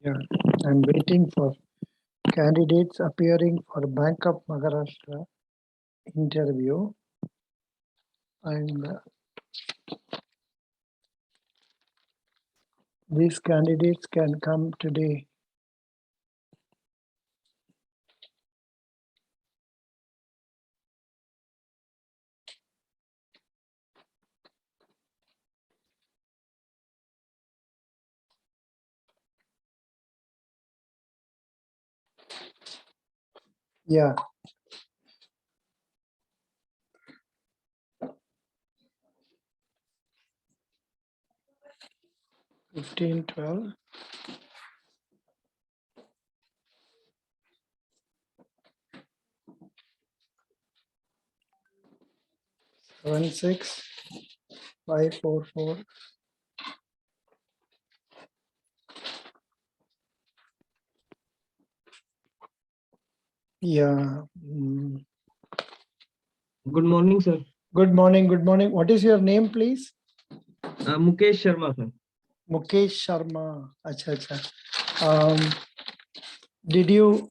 Yeah, I'm waiting for candidates appearing for Bank of Maharashtra interview, and these candidates can come today. Yeah. Fifteen, 12. Seven, 6, 5, 4, 4. Yeah. Good morning, sir. Good morning. Good morning. What is your name, please? Mukesh Sharma, sir. Mukesh Sharma. Acha, acha. Did you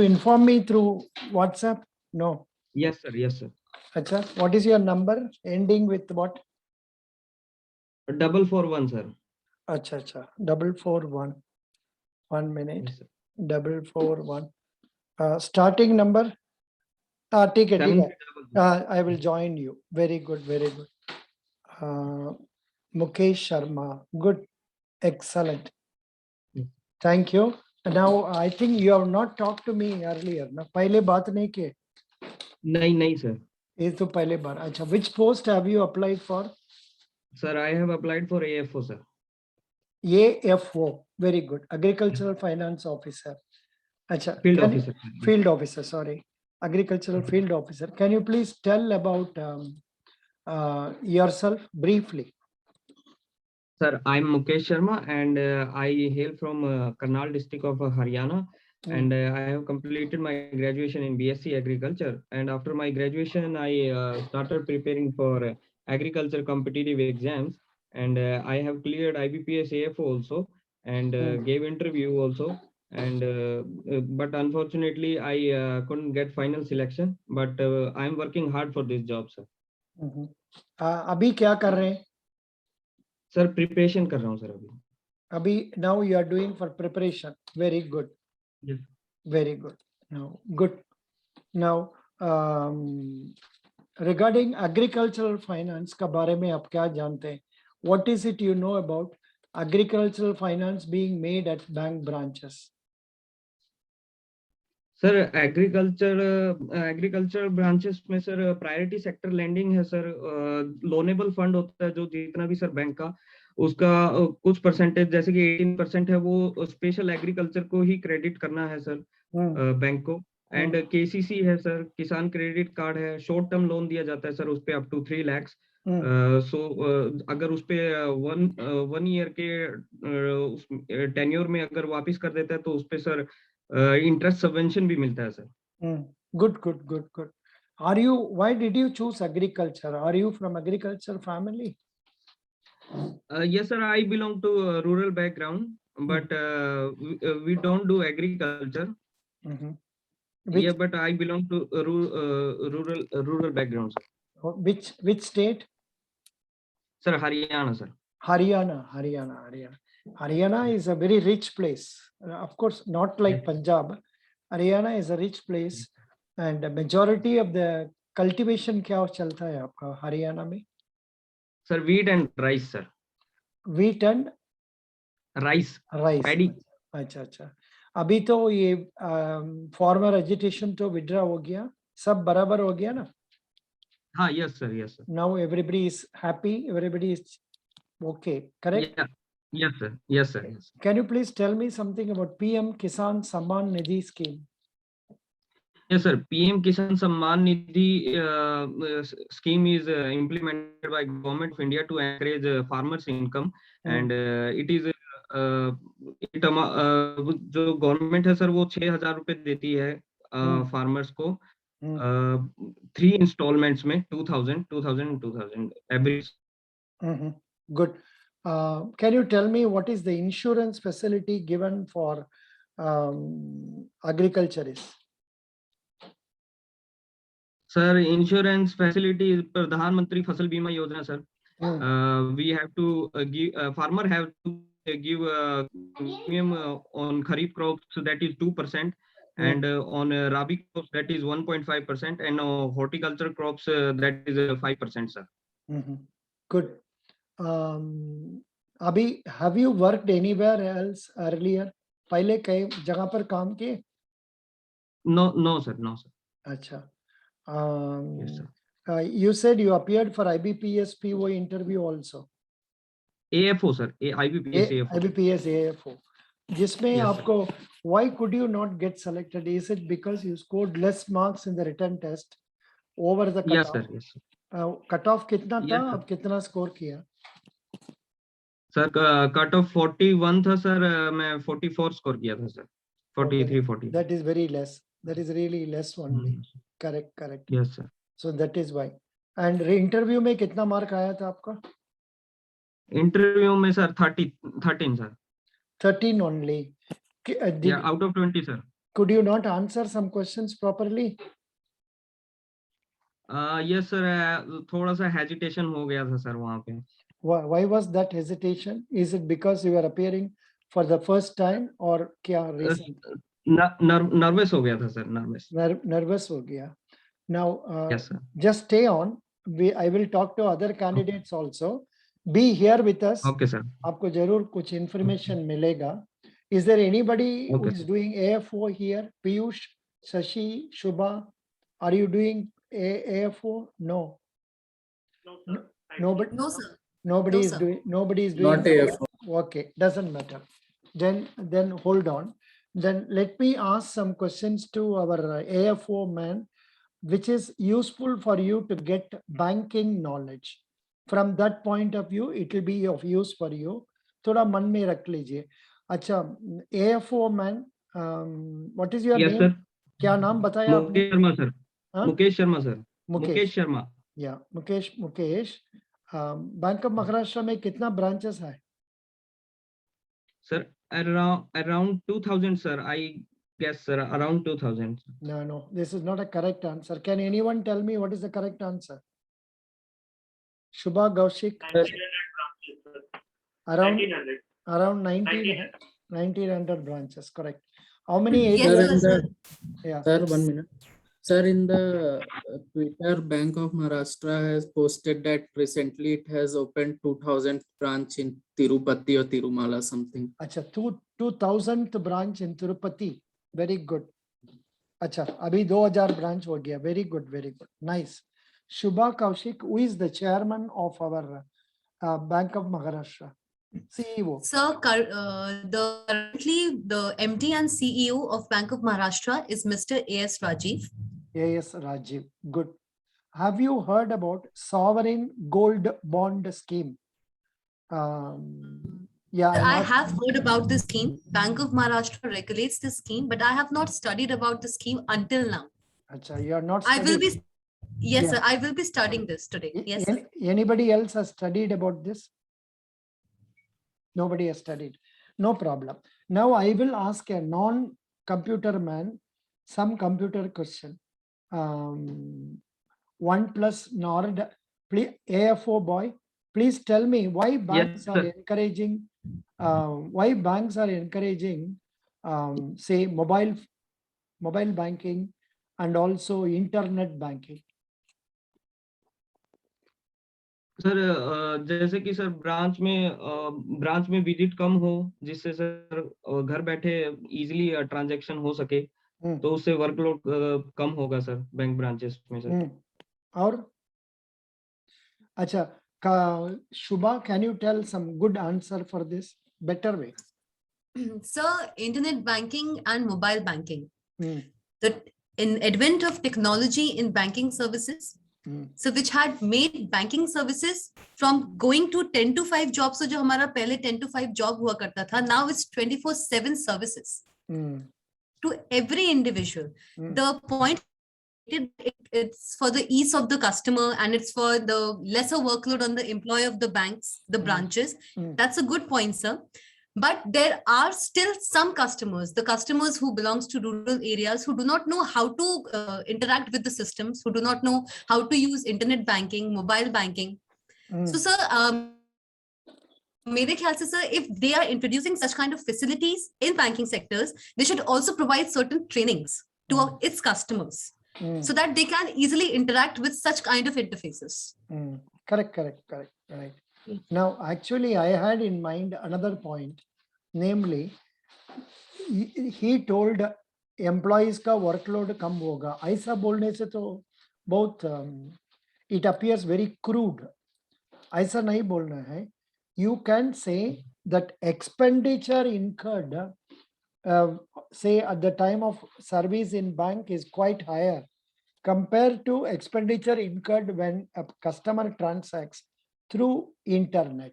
inform me through WhatsApp? No. Yes, sir. Yes, sir. Acha. What is your number ending with what? 441, sir. Acha, acha. 441. 1 minute. Yes, sir. 441. Starting number? Take it. 7300. I will join you. Very good. Very good. Mukesh Sharma. Good. Excellent. Yes. Thank you. Now, I think you have not talked to me earlier. ना पहले बात नहीं की. नहीं, sir. ये तो पहले बार. अच्छा. Which post have you applied for? Sir, I have applied for AFO, sir. AFO. Very good. Agricultural Finance Officer. Acha. Field officer. Field Officer. Sorry. Agricultural Field Officer. Can you please tell about yourself briefly? Sir, I'm Mukesh Sharma, and I hail from Karnal district of Haryana. And I have completed my graduation in BSc Agriculture. And after my graduation, I started preparing for agriculture competitive exams. And I have cleared IBPS AFO also, and gave interview also. And but unfortunately, I couldn't get final selection. But I'm working hard for this job, sir. अभी क्या कर रहे हैं? Sir, preparation कर रहा हूँ sir अभी. Now you are doing for preparation. Very good. Yes. Very good. Now, good. Now, regarding agricultural finance का बारे में आप क्या जानते हैं? What is it you know about agricultural finance being made at bank branches? Sir agriculture branches में sir priority sector lending है sir. Loanable fund होता है जो जितना भी सर बैंक का उसका कुछ परसेंटेज जैसे कि 18% है वो स्पेशल एग्रीकल्चर को ही क्रेडिट करना है सर बैंक को. एंड केसीसी है सर, किसान क्रेडिट कार्ड है, शॉर्ट टर्म लोन दिया जाता है सर उस पे अप टू 3 लाख. सो अगर उस पे वन ईयर के टेन्योर में अगर वापस कर देता है तो उस पे सर इंटरेस्ट सबवेंशन भी मिलता है sir. Good, good, good, good. Why did you choose agriculture? Are you from agriculture family? Yes sir, I belong to a rural background, but we don't do agriculture. Yeah, but I belong to a rural background, sir. Which state? Sir, Haryana, sir. Haryana is a very rich place. Of course, not like Punjab. Haryana is a rich place, and the majority of the cultivation क्या चलता है आपका हरियाणा में? Sir, wheat and rice, sir. Wheat and rice. Paddy. अच्छा अच्छा. अभी तो ये फार्मर एजुटेशन तो विड्रॉ हो गया, सब बराबर हो गया ना? हाँ, yes sir, yes sir. Now everybody is happy, everybody is okay, correct? Yeah. Yes sir, yes sir, yes. Can you please tell me something about PM Kisan Samman Nidhi scheme? Yes sir, PM Kisan Samman Nidhi scheme is implemented by Government of India to encourage farmers income. And it is जो government है sir वो 6,000 रुपए देती है farmers को 3 installments में 2,000 average. Good. Can you tell me what is the insurance facility given for agriculturists? Sir insurance facility प्रधानमंत्री फसल बीमा योजना sir. Hmm. We have to give farmer have to give premium on kharif crops, so that is 2%, and on rabi crops that is 1.5%, and horticulture crops that is 5%, sir. Good. Abhi, have you worked anywhere else earlier? पहले कई जगह पर काम किए? No sir, no sir. अच्छा. Yes sir. You said you appeared for IBPS PO interview also. AFO sir, IBPS AFO. IBPS AFO. जिसमें Yes, sir. आपको why could you not get selected? Is it because you scored less marks in the written test over the cutoff? Yes sir, yes sir. Cutoff कितना था? Yes, sir. अब कितना score किया? Sir cut off 41 था sir, मैं 44 score किया था sir. 43 40. That is very less. That is really less only. Correct. Yes sir. So that is why. And interview में कितना मार्क आया था आपका? इंटरव्यू में sir 13 sir. 13 only. Yeah, out of 20 sir. Could you not answer some questions properly? Yes sir, थोड़ा सा hesitation हो गया था सर वहाँ पे. Why was that hesitation? Is it because you were appearing for the first time or क्या reason? Nervous हो गया था सर, Nervous हो गया. Now, yes sir. just stay on. I will talk to other candidates also. Be here with us. Okay sir. आपको जरूर कुछ information मिलेगा. Is there anybody who Okay, is sir. doing AFO here? Piyush, Shashi, Shubha, are you doing AFO? No. No, sir. Nobody. No, sir. Nobody No, is sir. doing. Nobody is doing. Not AFO. Okay, doesn't matter. Then hold on. Then let me ask some questions to our AFO man, which is useful for you to get banking knowledge. From that point of view, it will be of use for you. थोड़ा मन में रख लीजिए. अच्छा, AFO man, what is your Yes name? sir. क्या नाम बताया आपने? मुकेश शर्मा सर. हाँ? Mukesh Sharma sir. Mukesh. Mukesh Sharma. Yeah, Mukesh. Bank of Maharashtra में कितना ब्रांचेस है? Sir, around 2000 sir, I guess sir, around 2000. No, this is not a correct answer. Can anyone tell me what is the correct answer? Shubha, Kaushik? 1900 branches, sir. Around 1900. around 1900 branches, correct. How many Yes, agents? sir. Yeah. Sir, 1 minute. Sir, in the Twitter, Bank of Maharashtra has posted that recently it has opened 2000th branch in Tirupati or Tirumala something. अच्छा, 2000th branch in Tirupati. Very good. अच्छा, अभी 2000 branch हो गया. Very good. Nice. Shubha, Kaushik, who is the chairman of our Bank of Maharashtra? CEO. Sir, currently the MD and CEO of Bank of Maharashtra is Mr. A.S. Rajiv. A.S. Rajiv. Good. Have you heard about sovereign gold bond scheme? Yeah. I have heard about this scheme. Bank of Maharashtra regulates this scheme, but I have not studied about the scheme until now. Achha, you are not. I will be. Yes, Yeah. sir. I will be studying this today. Yes, sir. Anybody else has studied about this? Nobody has studied. No problem. Now I will ask a non-computer man some computer question. 1 plus NORD. Please, AFO boy, please tell me why banks are sir. encouraging. Why banks are encouraging, say mobile banking and also internet banking. Sir जैसे कि sir branch में visit कम हो, जिससे sir घर बैठे easily transaction हो सके, तो उससे वर्कलोड कम होगा सर बैंक ब्रांचेस में सर. और अच्छा, Shubha, can you tell some good answer for this? Better way. Sir, internet banking and mobile banking. The advent of technology in banking services, so which had made banking services from going to 10 to 5 jobs, so जो हमारा पहले 10 to 5 job हुआ करता था, now it's 24/7 services to every individual. The point it's for the ease of the customer and it's for the lesser workload on the employee of the banks, the branches. That's a good point, sir. But there are still some customers, the customers who belongs to rural areas, who do not know how to interact with the systems, who do not know how to use internet banking, mobile banking. So, sir, मेरे ख्याल से, sir, if they are introducing such kind of facilities in banking sectors, they should also provide certain trainings to its customers so that they can easily interact with such kind of interfaces. Correct. Right. Now, actually, I had in mind another point, namely, he told employees का workload कम होगा. ऐसा बोलने से तो बहुत it appears very crude. ऐसा नहीं बोलना है. You can say that expenditure incurred, say at the time of service in bank, is quite higher compared to expenditure incurred when a customer transacts through internet.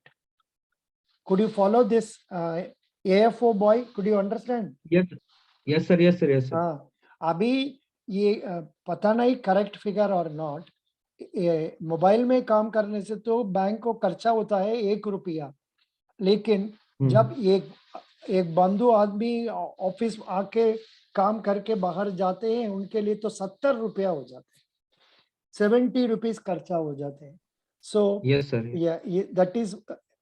Could you follow this, AFO boy? Could you understand? Yes, sir. अभी ये पता नहीं correct figure or not. Mobile में काम करने से तो bank को खर्चा होता है 1 रुपया, लेकिन जब एक बंधु आदमी ऑफिस आके काम करके बाहर जाते हैं, उनके लिए तो 70 रुपया हो जाते हैं, 70 रुपीस खर्चा हो जाते हैं. So yes, sir. Yeah, that is,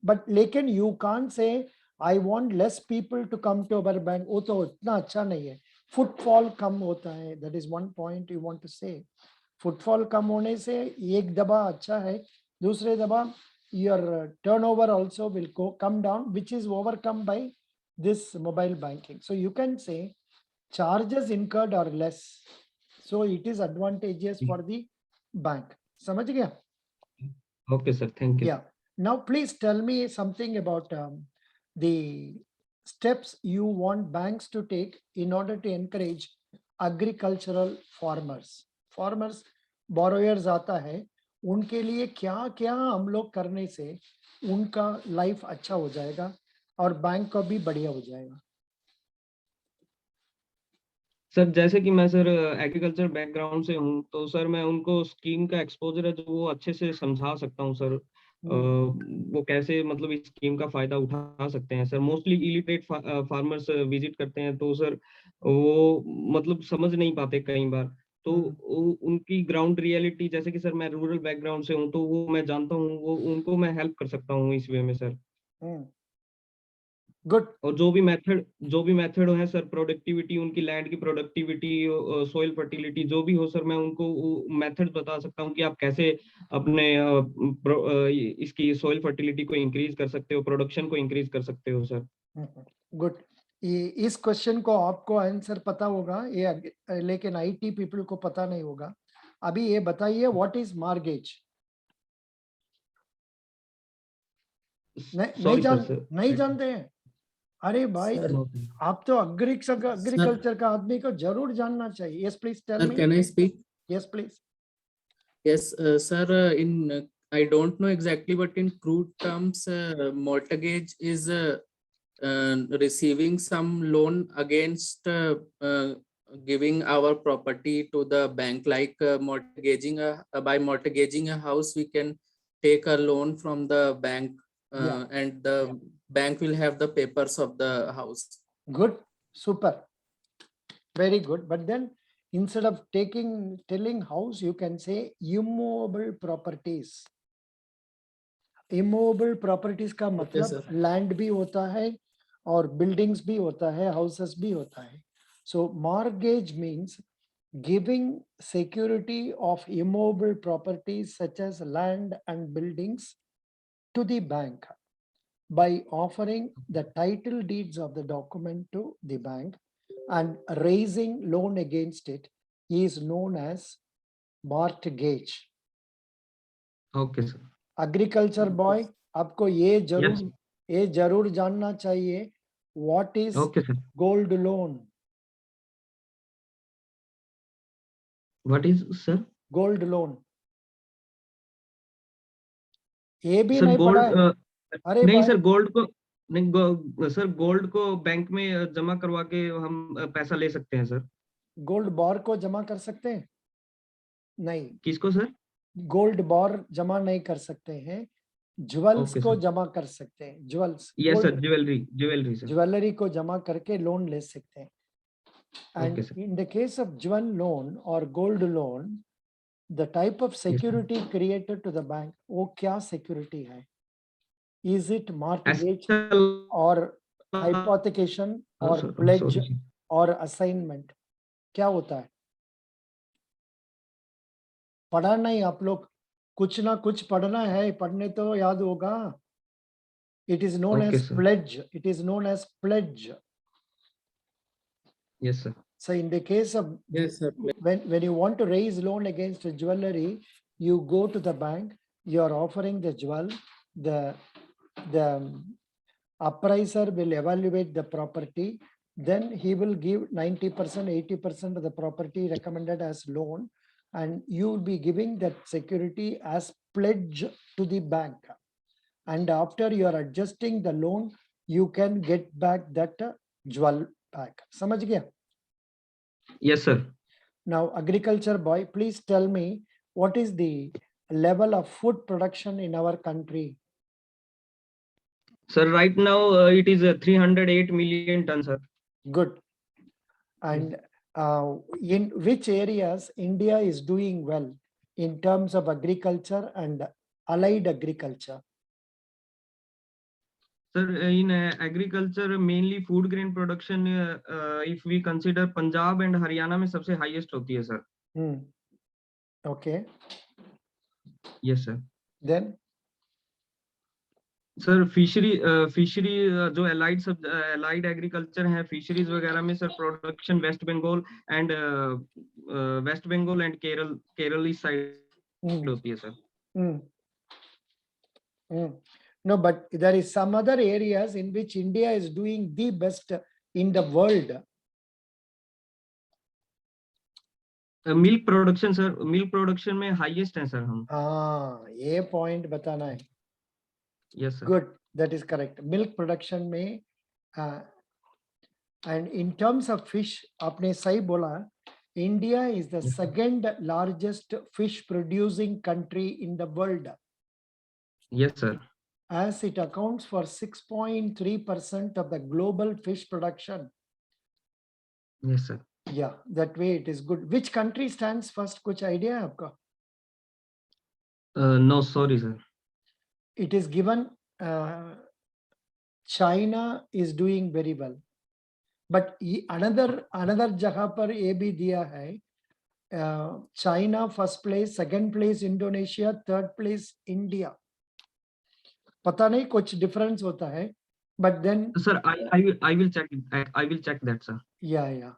but लेकिन you can't say I want less people to come to our bank. वो तो इतना अच्छा नहीं है. Footfall कम होता है. That is one point you want to say. Footfall कम होने से एक दबा अच्छा है, दूसरे दबा your turnover also will come down, which is overcome by this mobile banking. So you can say charges incurred are less, so it is advantageous for the bank. समझ गया? Okay, sir. Thank you. Yeah. Now, please tell me something about the steps you want banks to take in order to encourage agricultural farmers. Farmers, borrowers आता है, उनके लिए क्या हम लोग करने से उनका लाइफ अच्छा हो जाएगा और बैंक का भी बढ़िया हो जाएगा. सर, जैसे कि मैं सर एग्रीकल्चर बैकग्राउंड से हूँ, तो सर मैं उनको स्कीम का एक्सपोजर है जो वो अच्छे से समझा सकता हूँ सर. वो कैसे मतलब इस स्कीम का फायदा उठा सकते हैं sir. Mostly illiterate farmers visit करते हैं, तो सर वो मतलब समझ नहीं पाते कई बार. तो उनकी ग्राउंड रियलिटी, जैसे कि सर मैं रूरल बैकग्राउंड से हूँ, तो वो मैं जानता हूँ, वो उनको मैं हेल्प कर सकता हूँ इस वे में सर. गुड. और जो भी मेथड है सर, प्रोडक्टिविटी, उनकी लैंड की प्रोडक्टिविटी, सोइल फर्टिलिटी, जो भी हो सर, मैं उनको मेथड बता सकता हूँ कि आप कैसे अपने इसकी सोइल फर्टिलिटी को इंक्रीज कर सकते हो, प्रोडक्शन को इंक्रीज कर सकते हो सर. गुड. इस क्वेश्चन को आपको आंसर पता होगा, ये लेकिन आईटी पीपल को पता नहीं होगा. अभी ये बताइए, व्हाट इज मॉर्गेज? नहीं जानते हैं? अरे भाई, आप तो एग्रीकल्चर का आदमी को जरूर जानना चाहिए. Yes please tell me. Can I speak? Yes please. Yes, sir. In I don't know exactly, but in crude terms, mortgage is receiving some loan against giving our property to the bank, like by mortgaging a house, we can take a loan from the bank, and the bank will have the papers of the house. Good, super, very good. But then instead of telling house, you can say immovable properties. Immovable properties का मतलब land भी होता है और buildings भी होता है, houses भी होता है. So mortgage means giving security of immovable properties such as land and buildings to the bank by offering the title deeds of the document to the bank and raising loan against it is known as mortgage. Okay, sir. Agriculture boy, आपको ये जरूर जानना चाहिए, what is gold loan? What is, sir? Gold loan. ये भी sir नहीं पढ़ा है? अरे नहीं सर, गोल्ड को नहीं सर, गोल्ड को बैंक में जमा करवा के हम पैसा ले सकते हैं सर. गोल्ड बार को जमा कर सकते हैं? नहीं, किसको सर? गोल्ड बार जमा नहीं कर सकते हैं, ज्वेल्स Okay, को sir. जमा कर सकते हैं, jewels, Yes sir, jewelry sir. Jewellery को जमा करके लोन ले सकते हैं. Okay, And sir. in the case of jewel loan or gold loan, the type of security created to the bank, वो क्या security है? Is it mortgage or hypothecation or pledge or assignment? क्या होता है? पढ़ा नहीं आप लोग, कुछ ना कुछ पढ़ना है, पढ़ने तो याद होगा. It is known Okay, as sir. pledge. It is known as pledge. Yes sir. So in the case of Yes, sir. when you want to raise loan against a jewelry, you go to the bank, you are offering the jewel, the appraiser will evaluate the property, then he will give 90%, 80% of the property recommended as loan, and you will be giving that security as pledge to the bank. And after you are adjusting the loan, you can get back that jewel back. समझ गया? Yes sir. Now, agriculture boy, please tell me what is the level of food production in our country? Sir, right now it is 308 million tons, sir. Good. And in which areas India is doing well in terms of agriculture and allied agriculture? Sir, in agriculture, mainly food grain production, if we consider Punjab and Haryana में सबसे highest होती है, sir. Okay. Yes, sir. Then? Sir, fishery जो allied agriculture है, fisheries वगैरह में sir production West Bengal and Kerala east side होती है, sir. No, but there is some other areas in which India is doing the best in the world. Milk production, sir. Milk production में highest है, sir हम. ये point बताना है. Yes, sir. Good, that is correct. Milk production में and in terms of fish, आपने सही बोला. India is the second largest fish producing country in the world. Yes, sir. As it accounts for 6.3% of the global fish production. Yes, sir. Yeah, that way it is good. Which country stands first? कुछ idea है आपका? No, sorry, sir. It is given China is doing very well. But another जगह पर ये भी दिया है. China first place, second place Indonesia, third place India. पता नहीं कुछ difference होता है. But then. Sir, I will check it. I will check that, sir. Yeah.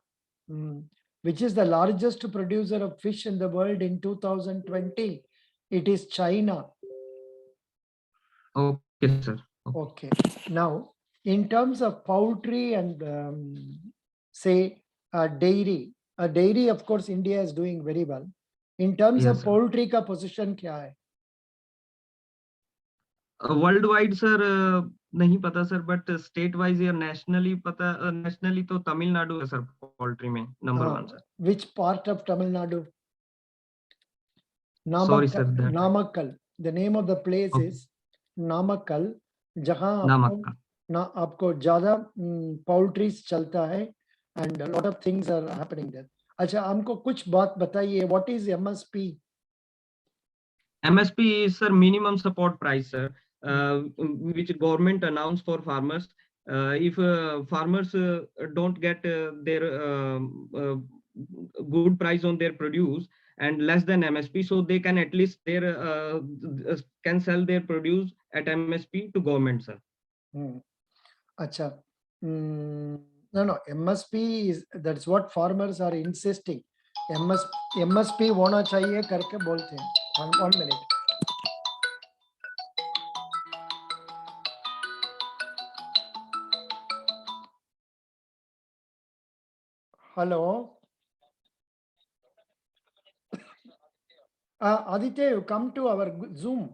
Which is the largest producer of fish in the world in 2020? It is China. Okay, sir. Okay. Now, in terms of poultry and say dairy, dairy, of course, India is doing very well. In terms of poultry का position क्या है? Worldwide, sir, नहीं पता, sir, but state wise या nationally पता, nationally तो तमिलनाडु है, sir, poultry में number 1, sir. Which part of Tamil Nadu? Sorry, sir. Namakkal. The name of the place is Namakkal, जहाँ आपको ज़्यादा poultries चलता है and a lot of things are happening there. अच्छा, हमको कुछ बात बताइए. What is MSP? MSP is, sir, minimum support price, sir, which government announced for farmers. If farmers don't get their good price on their produce and less than MSP, so they can at least can sell their produce at MSP to government, sir. Acha. No, MSP is, that's what farmers are insisting. MSP होना चाहिए करके बोलते हैं. One minute. Hello. Aditya, you come to our Zoom.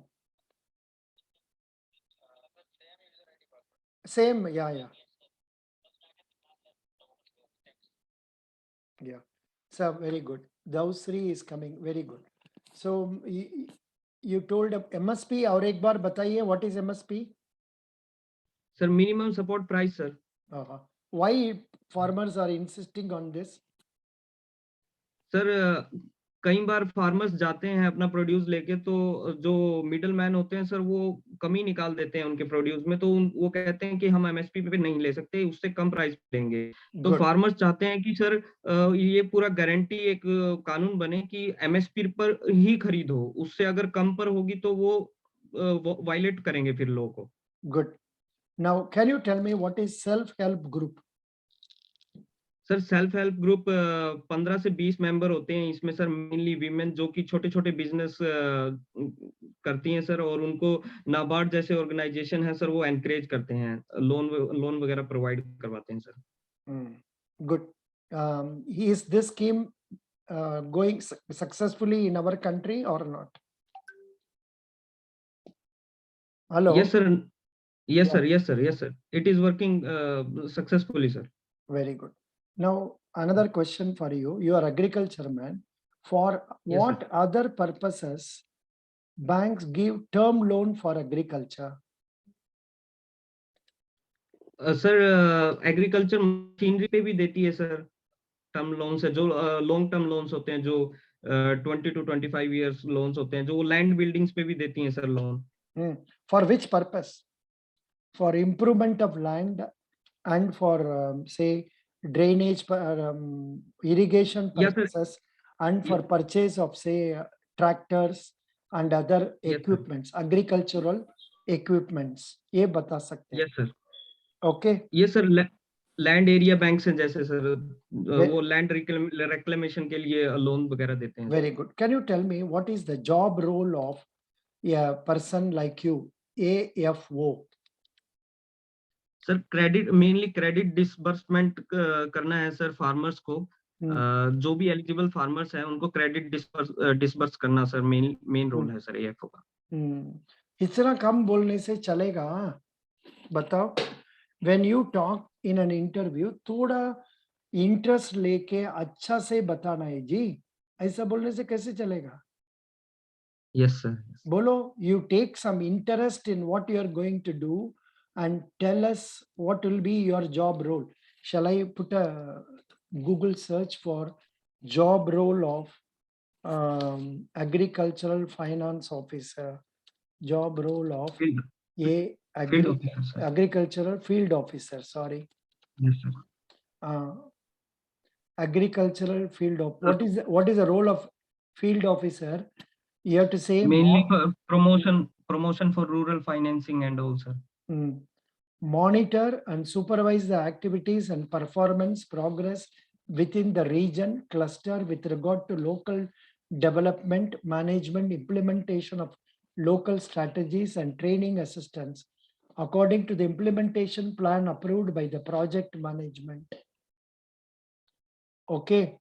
Same, yeah. So very good. Dhausri is coming, very good. So you told MSP और एक बार बताइए what is MSP? Sir, minimum support price, sir. Why farmers are insisting on this? Sir कई बार farmers जाते हैं अपना produce लेके, तो जो मिडल मैन होते हैं सर वो कमी निकाल देते हैं उनके प्रोड्यूस में, तो वो कहते हैं कि हम एमएसपी पे नहीं ले सकते, उससे कम प्राइस देंगे। तो Good. फार्मर्स चाहते हैं कि सर ये पूरा गारंटी एक कानून बने कि एमएसपी पर ही खरीद हो, उससे अगर कम पर होगी तो वो वायलेट करेंगे फिर लोगों को। Good. Now, can you tell me what is self-help group? Sir self help group 15 से 20 मेंबर होते हैं इसमें सर, मेनली वीमेन जो कि छोटे छोटे बिजनेस करती हैं सर, और उनको नाबार्ड जैसे ऑर्गेनाइजेशन है सर वो एनकरेज करते हैं, लोन वगैरह प्रोवाइड करवाते हैं sir. Good. Is this scheme going successfully in our country or not? Hello. Yes sir, yes Yeah. sir, yes sir, yes sir, it is working successfully sir. Very good. Now, another question for you. You are agriculture man. For Yes, what other purposes banks give term loan for agriculture? Sir agriculture machinery पे भी देती है sir term loans है, जो long term loans होते हैं, जो 20 to 25 years loans होते हैं, जो लैंड बिल्डिंग्स पे भी देती हैं sir loan. For which purpose? For improvement of land and for say drainage, irrigation Yes, sir. purposes, and for purchase of say tractors and other Yes, sir. equipments, agricultural equipments. ये बता सकते हैं? Yes sir, Okay. ये sir land area bank से जैसे sir वो land reclamation के लिए लोन वगैरह देते हैं। Very good. Can you tell me what is the job role of a person like you, AFO? Sir credit, mainly credit disbursement करना है सर फार्मर्स को, जो भी एलिजिबल फार्मर्स हैं उनको क्रेडिट डिसबर्स करना सर मेन रोल है sir AFO का। इतना कम बोलने से चलेगा? बताओ। When you talk in an interview, थोड़ा इंटरेस्ट लेके अच्छा से बताना है जी, ऐसा बोलने से कैसे चलेगा? यस सर, बोलो, you take some interest in what you are going to do and tell us what will be your job role. Shall I put a Google search for job role of agricultural finance officer, job role of agricultural field officer, sorry. Yes sir. Agricultural field of, what is the role of field officer? You have to say mainly for promotion for rural financing and also monitor and supervise the activities and performance progress within the region cluster with regard to local development, management, implementation of local strategies and training assistance according to the implementation plan approved by the project management. Okay.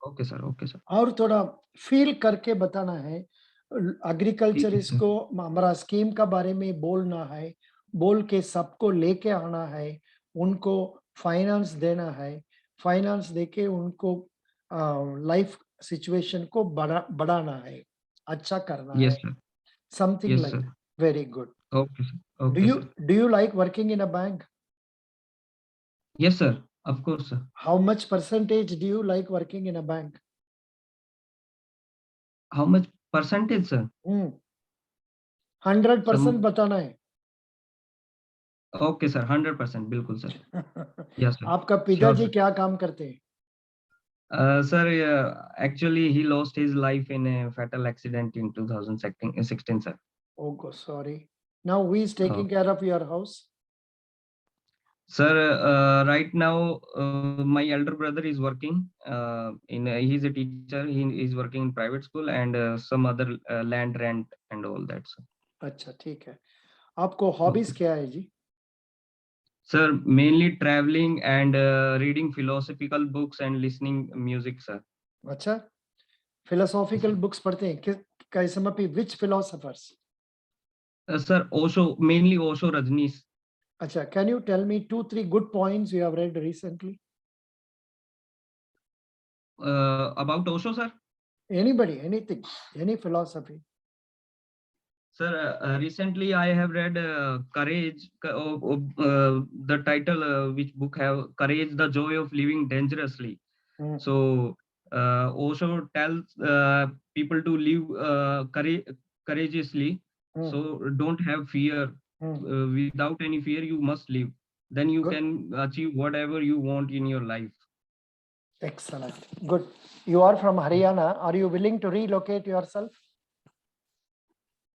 Okay sir, okay sir. और थोड़ा feel करके बताना है, agriculture इसको हमारा scheme का बारे में बोलना है, बोल के सबको लेके आना है, उनको फाइनेंस देना है, फाइनेंस देके उनको लाइफ सिचुएशन को बढ़ाना है, अच्छा करना है, something like. Very good. Okay sir. Do you like working in a bank? Yes sir, of course sir. How much percentage do you like working in a bank? How much percentage sir? 100% बताना है। Okay sir, 100% बिल्कुल sir. Yes sir. आपका पिताजी क्या काम करते हैं? Sir, actually he lost his life in a fatal accident in 2016 sir. Oh sorry. Now who is taking care of your house? Sir, right now my elder brother is working he's a teacher, he is working in private school and some other land rent and all that sir. अच्छा ठीक है। आपको hobbies क्या है जी? Sir, mainly traveling and reading philosophical books and listening music sir. अच्छा, philosophical books पढ़ते हैं? कैसे में which philosophers? Sir, Osho, mainly Osho, Rajneesh. अच्छा, can you tell me 2-3 good points you have read recently? About Osho, sir? Anybody, anything, any philosophy. Sir, recently I have read Courage, the title which book have Courage, the Joy of Living Dangerously. Mm. So Osho tells people to live courageously. Mm. So don't have fear. Without any fear, you must live. Then you Good. can achieve whatever you want in your life. Excellent. Good. You are from Haryana. Are you willing to relocate yourself?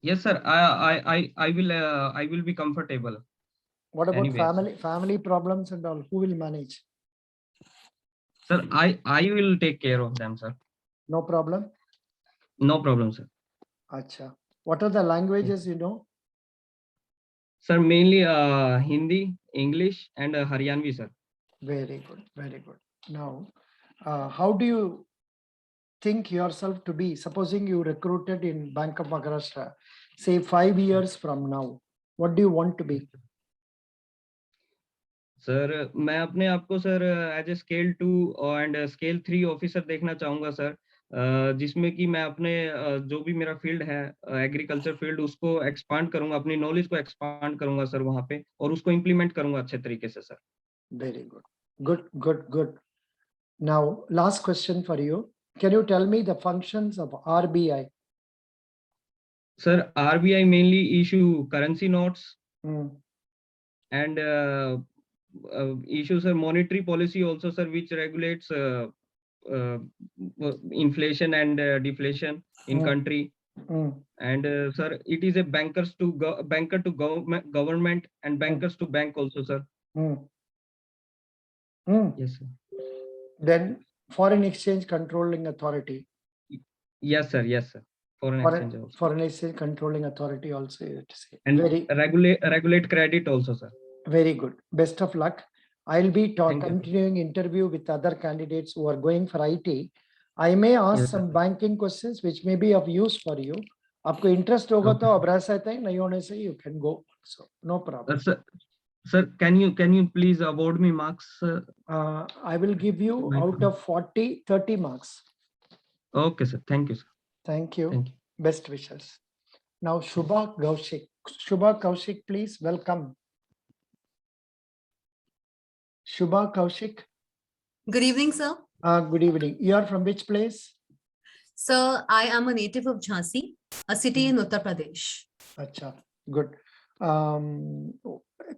Yes, sir. I will be comfortable. What about Anyways. family problems and all? Who will manage? Sir, I will take care of them, sir. No problem. No problem, sir. Acha. What are the languages you know? Sir, mainly Hindi, English, and Haryanvi, sir. Very good. Very good. Now, how do you think yourself to be? Supposing you recruited in Bank of Maharashtra, say 5 years from now, what do you want to be? Sir मैं अपने आप को sir as a scale 2 and scale 3 officer देखना चाहूंगा sir, जिसमें कि मैं अपने जो भी मेरा फील्ड है एग्रीकल्चर फील्ड उसको एक्सपांड करूंगा, अपनी नॉलेज को एक्सपांड करूंगा सर वहां पे, और उसको इम्प्लीमेंट करूंगा अच्छे तरीके से sir. Very good. Good, good, good. Now, last question for you. Can you tell me the functions of RBI? Sir, RBI mainly issue currency notes and issues a monetary policy also, sir, which regulates inflation and deflation in country. And sir, it is a banker to government and bankers to bank also, sir. Yes, sir. Then foreign exchange controlling authority. Yes, sir. Yes, sir. Foreign exchange controlling authority also. And regulate credit also, sir. Very good. Best of luck. I'll be continuing interview with other candidates who are going for IT. I may ask some banking questions which may be of use for you. आपको interest होगा तो अब रह सकते हैं, नहीं होने से you can go. So no problem. Sir, can you please award me marks? I will give you out of 40, 30 marks. Okay, sir. Thank you, sir. Thank you. Thank you. Best wishes. Now Shubha Kaushik. Shubha Kaushik, please welcome. Shubha Kaushik. Good evening, sir. Good evening. You are from which place? Sir, I am a native of Jhansi, a city in Uttar Pradesh. Acha, good.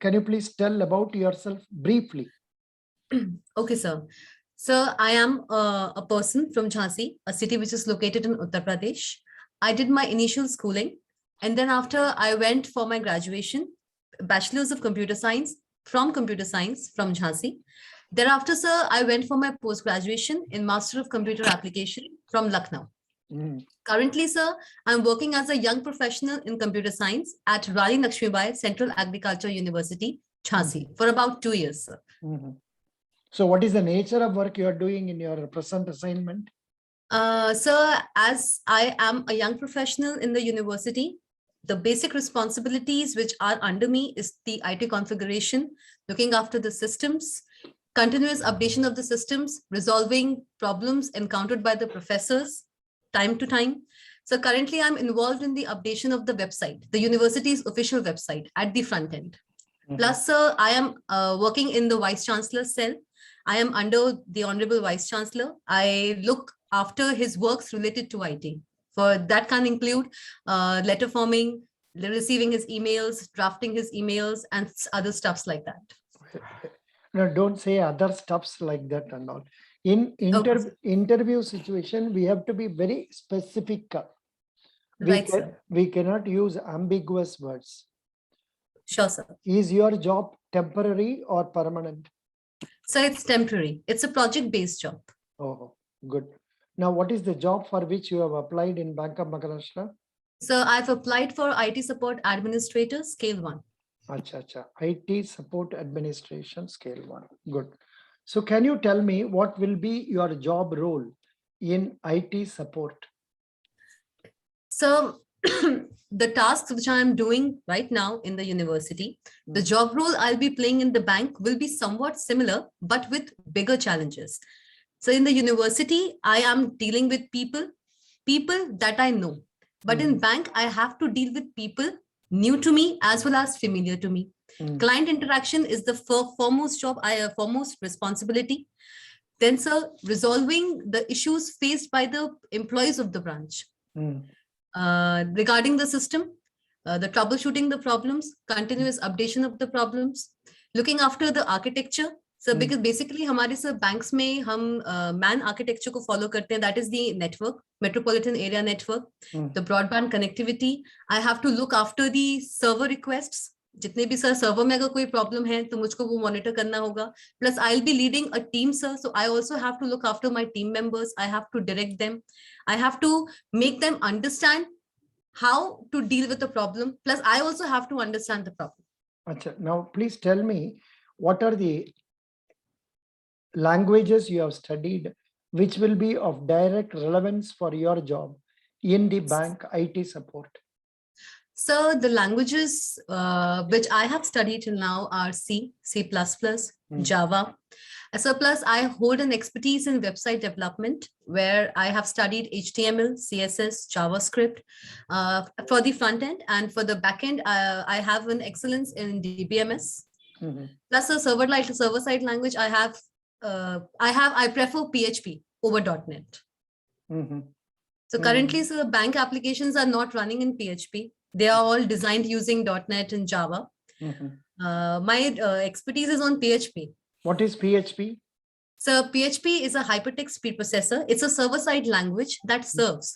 Can you please tell about yourself briefly? Okay, sir. Sir, I am a person from Jhansi, a city which is located in Uttar Pradesh. I did my initial schooling, and then after I went for my graduation, Bachelor's of Computer Science from Jhansi. Thereafter, sir, I went for my post-graduation in Master of Computer Application from Lucknow. Currently, sir, I'm working as a young professional in computer science at Rani Lakshmibai Central Agriculture University, Jhansi, for about 2 years, sir. So what is the nature of work you are doing in your present assignment? Sir, as I am a young professional in the university, the basic responsibilities which are under me is the IT configuration, looking after the systems, continuous updation of the systems, resolving problems encountered by the professors time to time. So currently I'm involved in the updation of the website, the university's official website at the front end. Plus, sir, I am working in the Vice Chancellor cell. I am under the Honorable Vice Chancellor. I look after his works related to IT. For that can include letter forming, receiving his emails, drafting his emails, and other stuffs like that. No, don't say other stuffs like that and all. In interview situation, we have to be very specific. We cannot use ambiguous words. Sure, sir. Is your job temporary or permanent? So it's temporary. It's a project-based job. Oh, good. Now, what is the job for which you have applied in Bank of Maharashtra? So I've applied for IT support administrator, scale 1. Acha. IT support administration, scale 1. Good. So can you tell me what will be your job role in IT support? So the tasks which I am doing right now in the university, the job role I'll be playing in the bank will be somewhat similar, but with bigger challenges. So in the university, I am dealing with people, people that I know. But in bank, I have to deal with people new to me as well as familiar to me. Client interaction is the foremost job, foremost responsibility. Then, sir, resolving the issues faced by the employees of the branch. Regarding the system, the troubleshooting the problems, continuous updation of the problems, looking after the architecture. So because basically हमारे sir banks में हम man architecture को follow करते हैं, that is the network, metropolitan area network, the broadband connectivity. I have to look after the server requests. जितने भी sir server में अगर कोई प्रॉब्लम है तो मुझको वो मॉनिटर करना होगा. Plus I will be leading a team sir, so I also have to look after my team members. I have to direct them. I have to make them understand how to deal with the problem. Plus, I also have to understand the problem. Achha, now please tell me, what are the languages you have studied which will be of direct relevance for your job in the bank IT support? So the languages which I have studied till now are C, C++, Java. So plus I hold an expertise in website development where I have studied HTML, CSS, JavaScript for the front end, and for the back end, I have an excellence in DBMS. Plus a server side language, I prefer PHP over .NET. So currently, so the bank applications are not running in PHP. They are all designed using .NET and Java. My expertise is on PHP. What is PHP? So PHP is a hypertext preprocessor. It's a server-side language that serves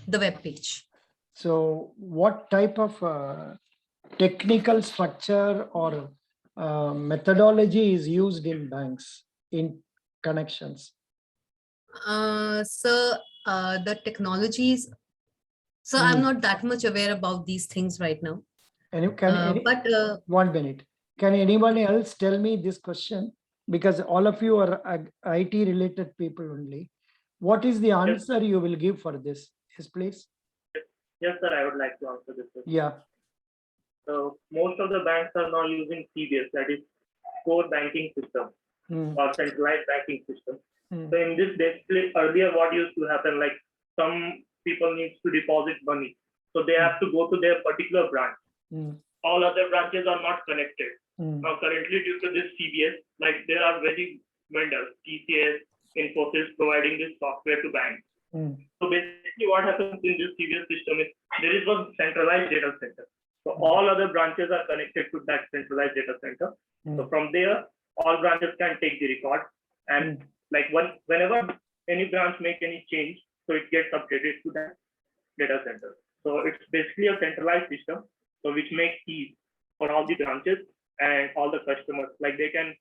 the web page. So what type of technical structure or methodology is used in banks in connections? So the technologies, so I'm not that much aware about these things right now. And you can, but 1 minute. Can anyone else tell me this question? Because all of you are IT related people only. What is the answer you will give for this? Yes, please. Yes, sir, I would like to answer this question. Yeah. So most of the banks are now using CBS, that is core banking system or centralized banking system. So in this, basically earlier what used to happen, like some people need to deposit money. So they have to go to their particular branch. All other branches are not connected. Now currently due to this CBS, like there are very vendors, TCS, Infosys providing this software to banks. So basically what happens in this CBS system is there is one centralized data center. So all other branches are connected to that centralized data center. So from there, all branches can take the record, and like whenever any branch make any change, so it gets updated to that data center. So it's basically a centralized system, so which makes ease for all the branches and all the customers, like they can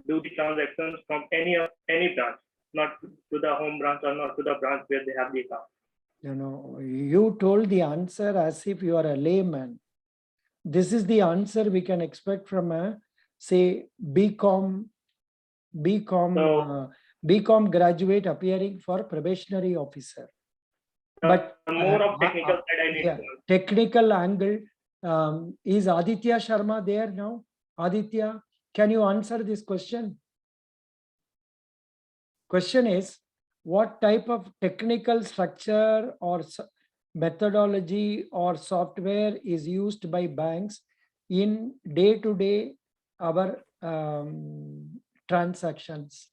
do the transactions from any branch, not to the home branch or not to the branch where they have the account. You know, you told the answer as if you are a layman. This is the answer we can expect from a, say, BCom graduate appearing for probationary officer. But more of technical side I need to answer. Technical angle. Is Aditya Sharma there now? Aditya, can you answer this question? Question is, what type of technical structure or methodology or software is used by banks in day-to-day our transactions?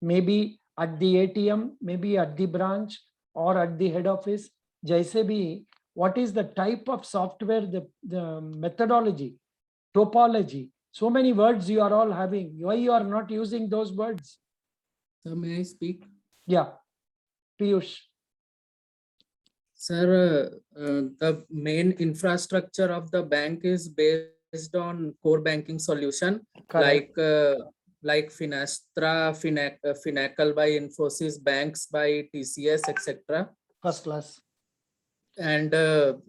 Maybe at the ATM, maybe at the branch or at the head office. Jaise bhi, what is the type of software, the methodology, topology? So many words you are all having. Why you are not using those words? So may I speak? Yeah, Piyush. Sir, the main infrastructure of the bank is based on core banking solution. Correct. Like Finastra, Finacle by Infosys, banks by TCS, etc. First class. And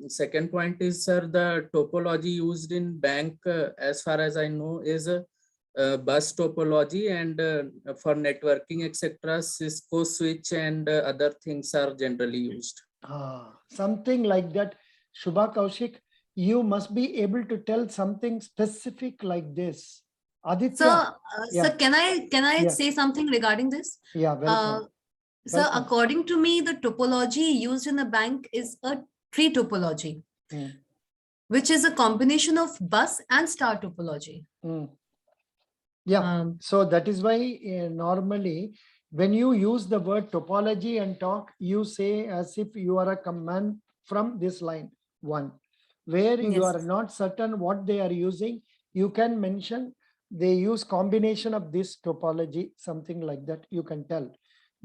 second point is, sir, the topology used in bank, as far as I know, is bus topology, and for networking, etc., Cisco switch and other things are generally used. Something like that. Shubha Kaushik, you must be able to tell something specific like this. Aditya. So, can I say something regarding this? Yeah, welcome. So Welcome. according to me, the topology used in a bank is a tree topology, which is a combination of bus and star topology. Yeah. So that is why normally when you use the word topology and talk, you say as if you are a command from this line one, where you Yes. are not certain what they are using. You can mention they use combination of this topology, something like that. You can tell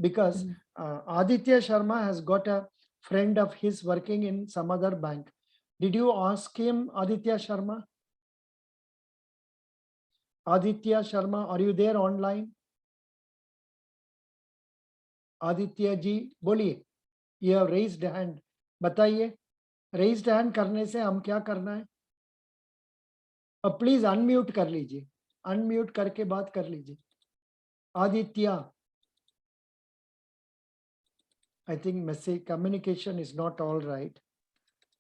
because Aditya Sharma has got a friend of his working in some other bank. Did you ask him, Aditya Sharma? Aditya Sharma, are you there online? Aditya ji, बोलिए. You have raised hand. बताइए. Raised hand करने से हम क्या करना है? Please unmute कर लीजिए. Unmute करके बात कर लीजिए. Aditya. I think message communication is not all right.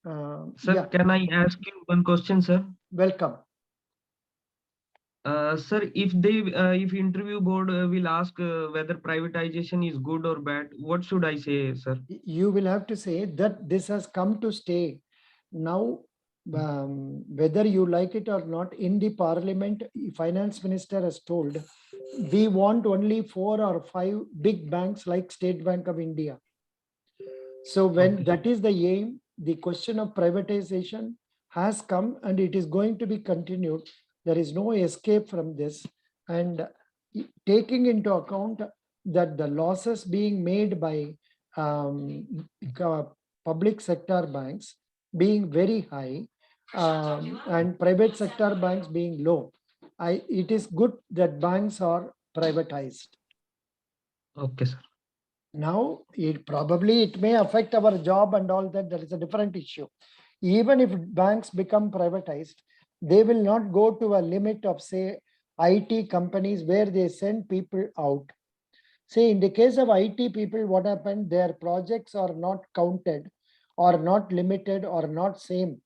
Sir, Yeah. can I ask you one question, sir? Welcome. Sir, if interview board will ask whether privatization is good or bad, what should I say, sir? You will have to say that this has come to stay. Now, whether you like it or not, in the parliament, finance minister has told, we want only 4 or 5 big banks like State Bank of India. So when that is the aim, the question of privatization has come and it is going to be continued. There is no escape from this. And taking into account that the losses being made by public sector banks being very high and private sector banks being low, it is good that banks are privatized. Okay, sir. Now, it may affect our job and all that. That is a different issue. Even if banks become privatized, they will not go to a limit of, say, IT companies where they send people out. See, in the case of IT people, what happened? Their projects are not counted or not limited or not same.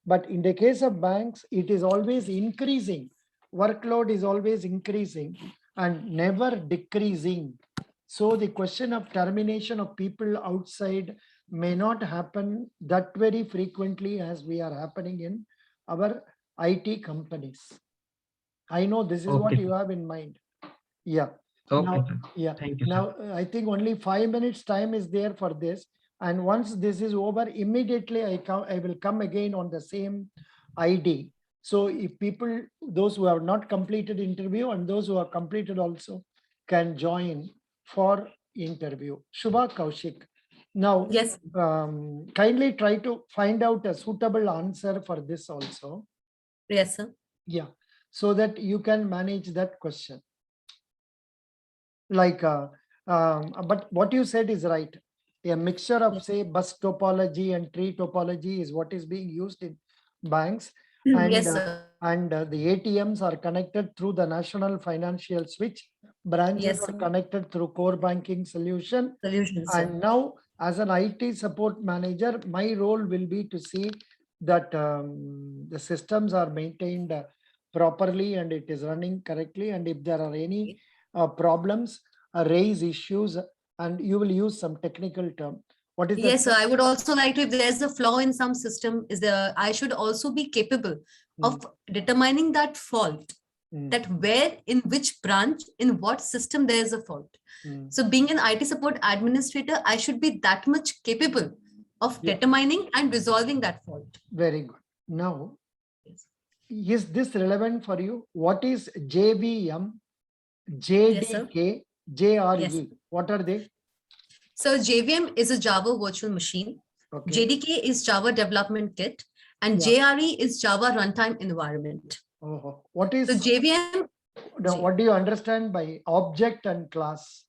But in the case of banks, it is always increasing. Workload is always increasing and never decreasing. So the question of termination of people outside may not happen that very frequently as we are happening in our IT companies. I know this is what you have in mind. Yeah. Okay, Now, sir. yeah. Thank you, Now, I think only 5 minutes time is there for this. And once this is over, immediately I will come again on the same ID. So if people, those who have not completed interview and those who have completed also can join for interview. Shubha Kaushik. Now, Yes. Kindly try to find out a suitable answer for this also. Yes, sir. Yeah. So that you can manage that question. Like, but what you said is right. A mixture of, say, bus topology and tree topology is what is being used in banks. And, Yes, sir. The ATMs are connected through the national financial switch. Branches Yes, are sir. connected through core banking solution. Solutions, sir. And now, as an IT support manager, my role will be to see that the systems are maintained properly and it is running correctly. And if there are any problems, raise issues, and you will use some technical term. What is that? Yes, sir. I would also like to, if there's a flaw in some system, I should also be capable of determining that fault, that where, in which branch, in what system there is a fault. So being an IT support administrator, I should be that much capable of determining and resolving that fault. Very good. Now, is this relevant for you? What is JVM, JDK, JRE? Yes. What are they? So JVM is a Java virtual machine. Okay. JDK is Java development kit, and JRE is Java runtime environment. Oh, what is so JVM? Now, what do you understand by object and class?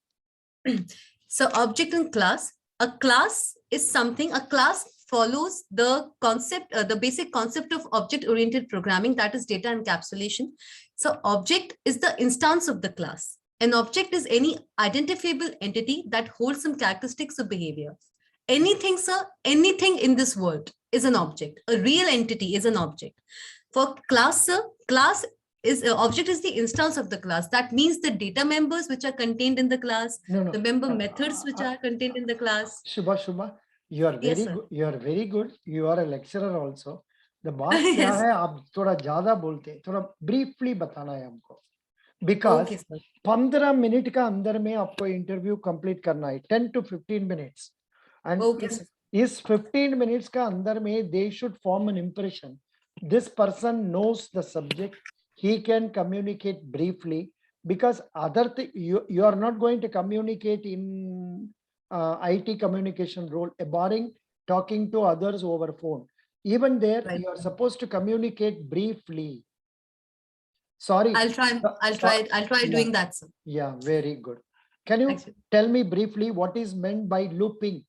So object and class. A class is something. A class follows the concept, the basic concept of object-oriented programming, that is data encapsulation. So object is the instance of the class. An object is any identifiable entity that holds some characteristics of behavior. Anything, sir, anything in this world is an object. A real entity is an object. For class, sir, class object is the instance of the class. That means the data members which are contained in the class, No, the no. member methods which are contained in the class. Shubha, you are Yes, very sir. good. You are very good. You are a lecturer also. The बात क्या Yes. है, आप थोड़ा ज़्यादा बोलते हैं, थोड़ा briefly बताना है हमको. Because Okay, sir. 15 मिनट का अंदर में आपको इंटरव्यू कंप्लीट करना है, 10 to 15 minutes. And Okay, sir. इस 15 minutes का अंदर में they should form an impression. This person knows the subject. He can communicate briefly, because you are not going to communicate in IT communication role, barring talking to others over phone. Even there, Right. you are supposed to communicate briefly. Sorry. I'll try Yeah. doing that, sir. Yeah, very good. Can you Thanks, sir. tell me briefly what is meant by looping?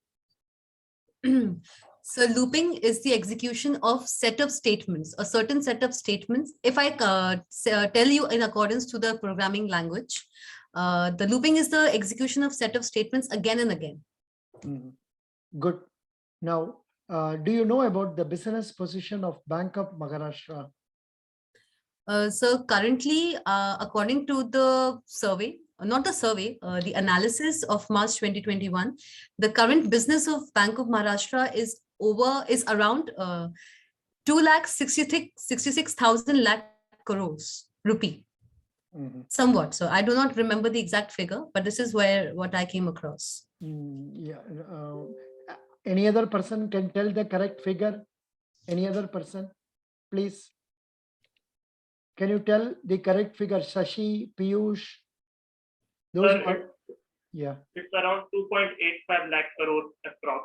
So looping is the execution of set of statements, a certain set of statements. If I tell you in accordance to the programming language, the looping is the execution of set of statements again and again. Good. Now, do you know about the business position of Bank of Maharashtra? So currently, according to the survey, not the survey, the analysis of March 2021, the current business of Bank of Maharashtra is around 2,66,000 lakh crores rupee, somewhat. So I do not remember the exact figure, but this is what I came across. Yeah. Any other person can tell the correct figure? Any other person, please? Can you tell the correct figure? Shashi, Piyush? Those Sir, are, yeah. it's around 2.85 lakh crore approx,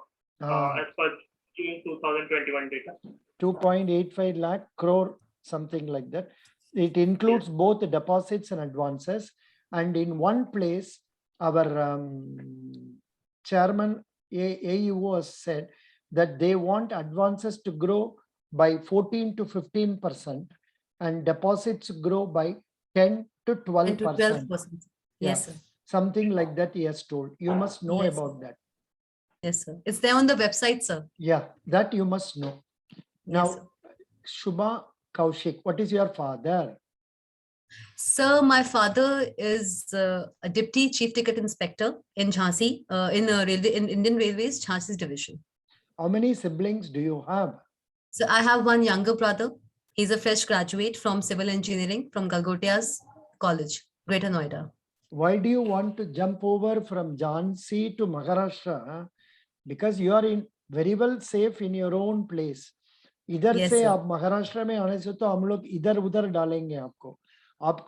as per June 2021 data. 2.85 lakh crore, something like that. It includes both the deposits and advances. And in one place, our chairman AEO has said that they want advances to grow by 14 to 15% and deposits grow by 10 to 12%. 12%. Yes, sir. Something like that he has told. You must know Yes, about that. Yes, sir. It's there on the website, sir. Yeah, that you must know. Now, Yes, sir. Shubha Kaushik, what is your father? Sir, my father is a deputy chief ticket inspector in Jhansi, in Indian Railways, Jhansi's division. How many siblings do you have? So I have one younger brother. He's a fresh graduate from civil engineering from Galgotia's College, Greater Noida. Why do you want to jump over from Jhansi to Maharashtra? Because you are in very well safe in your own place. इधर Yes, से sir. आप महाराष्ट्र में आने से तो हम लोग इधर उधर डालेंगे आपको